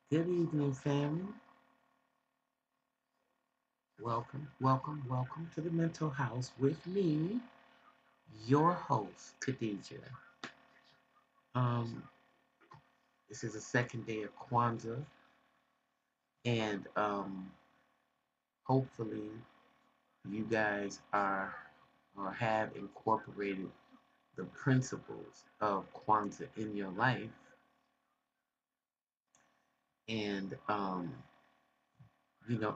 Good evening, family. Welcome, welcome, welcome to the Mental House with me, your host, Khadija. Um, this is the second day of Kwanzaa, and hopefully, you guys are or have incorporated the principles of Kwanzaa in your life. And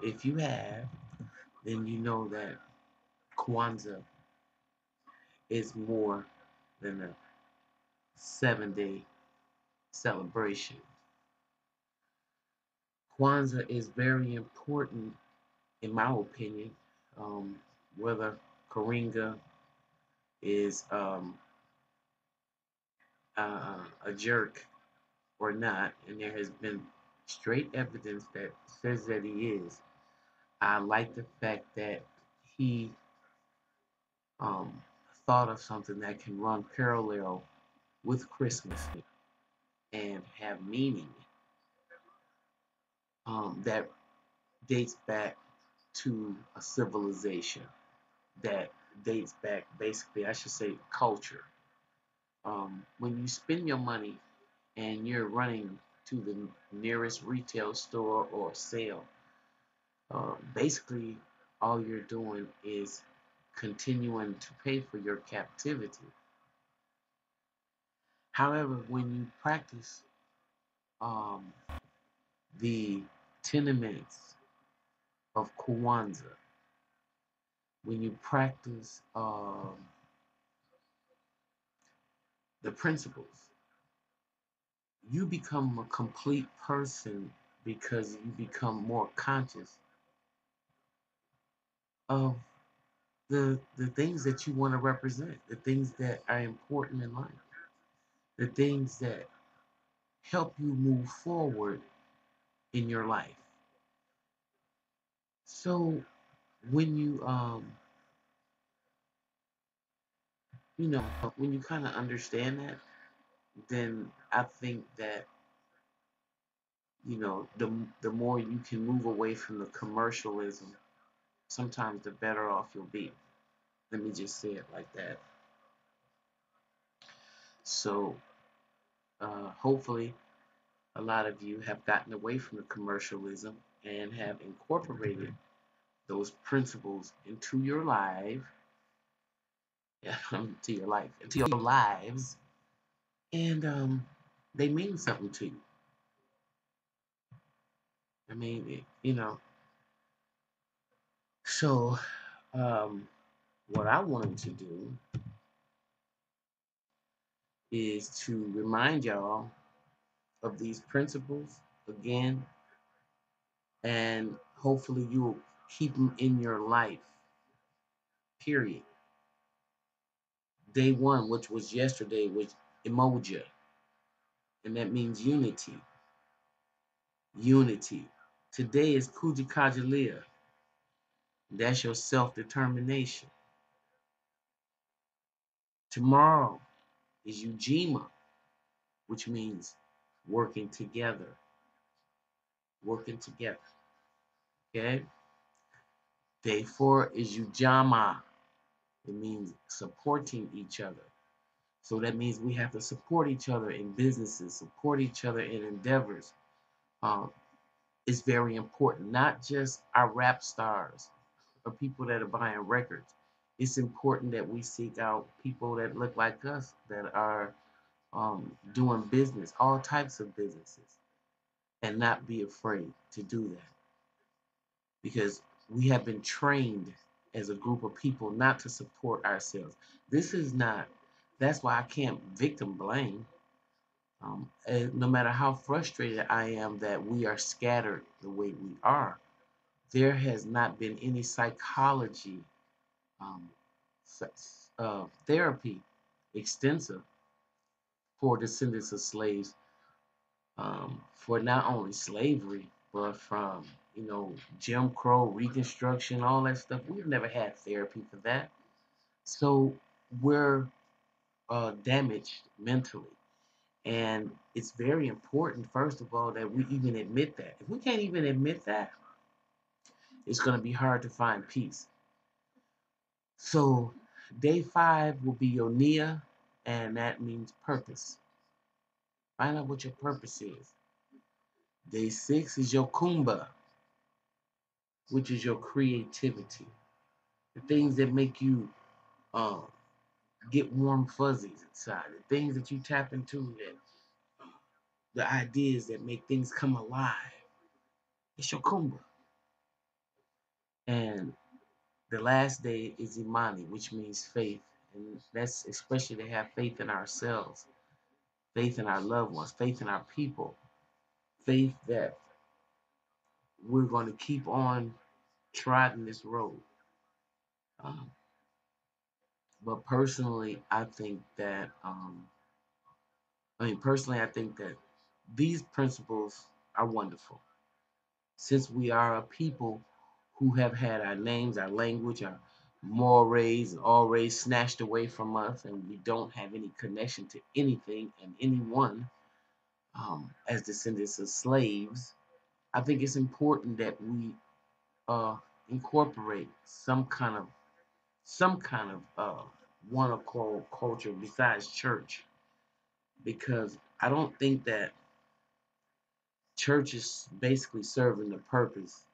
if you have, then you know that Kwanzaa is more than a 7 day celebration. Kwanzaa is very important, in my opinion, um, whether Karinga is a jerk or not, and there has been straight evidence that says that he is. I like the fact that he um, thought of something that can run parallel with Christmas and have meaning that dates back to a civilization, that dates back, basically, I should say, culture. When you spend your money and you're running to the nearest retail store or sale, basically all you're doing is continuing to pay for your captivity. However, when you practice um, the tenements of Kwanzaa, when you practice the principles, you become a complete person because you become more conscious of the things that you want to represent, the things that are important in life, the things that help you move forward in your life. So when when you kind of understand that, then I think that the more you can move away from the commercialism, sometimes the better off you'll be. Let me just say it like that. So hopefully a lot of you have gotten away from the commercialism and have incorporated those principles into your life, to your life, into your lives, and they mean something to you. I mean, So, um, what I wanted to do is to remind y'all of these principles again, and hopefully you'll keep them in your life. Period. Day one, which was yesterday, was emoji, and that means unity. Unity. Today is Kujikajalia. That's your self-determination. Tomorrow is Ujima, which means working together. Working together. Okay? Day four is Ujama. It means supporting each other. So that means we have to support each other in businesses, support each other in endeavors. Um, it's very important, not just our rap stars or people that are buying records. It's important that we seek out people that look like us that are doing business, all types of businesses, and not be afraid to do that because we have been trained as a group of people not to support ourselves. This is not, that's why I can't victim blame. And no matter how frustrated I am that we are scattered the way we are, there has not been any psychology um, therapy extensive for descendants of slaves, for not only slavery but from Jim Crow, Reconstruction, all that stuff. We've never had therapy for that, so we're damaged mentally, And it's very important, first of all, that we even admit that. If we can't even admit that, it's going to be hard to find peace. So, day 5 will be your Nia, and that means purpose. Find out what your purpose is. Day 6 is your Kumba, which is your creativity. The things that make you um, get warm fuzzies inside. The things that you tap into, that the ideas that make things come alive. It's your Kumba. And the last day is Imani, which means faith. And that's especially to have faith in ourselves, faith in our loved ones, faith in our people, faith that we're going to keep on trotting this road. Um, but personally, I think that these principles are wonderful. Since we are a people who have had our names, our language, our mores, and always snatched away from us, and we don't have any connection to anything and anyone as descendants of slaves, I think it's important that we uh, incorporate some kind of one accord culture besides church, because I don't think that church is basically serving the purpose.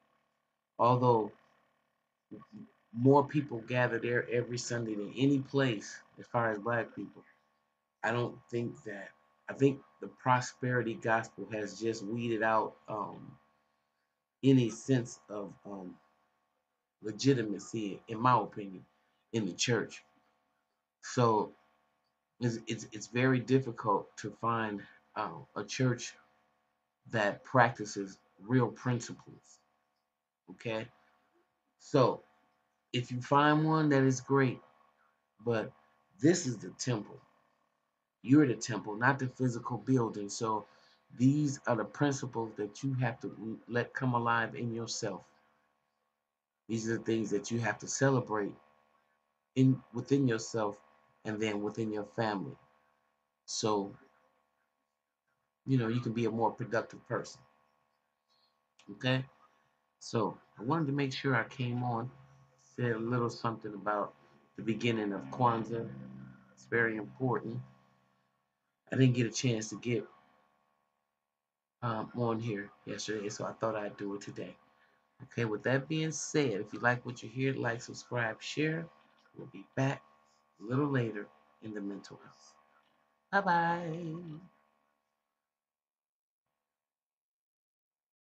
Although more people gather there every Sunday than any place as far as black people, I don't think that. I think the prosperity gospel has just weeded out any sense of legitimacy, in my opinion, in the church. So it's very difficult to find a church that practices real principles. Okay, so if you find one, that is great, but this is the temple. You're the temple, not the physical building. So these are the principles that you have to let come alive in yourself. These are the things that you have to celebrate in within yourself and then within your family. So, you can be a more productive person. Okay? So I wanted to make sure I came on, said a little something about the beginning of Kwanzaa. It's very important. I didn't get a chance to get on here yesterday, so I thought I'd do it today. Okay, with that being said, if you like what you hear, like, subscribe, share. We'll be back a little later in the mental house. Bye bye.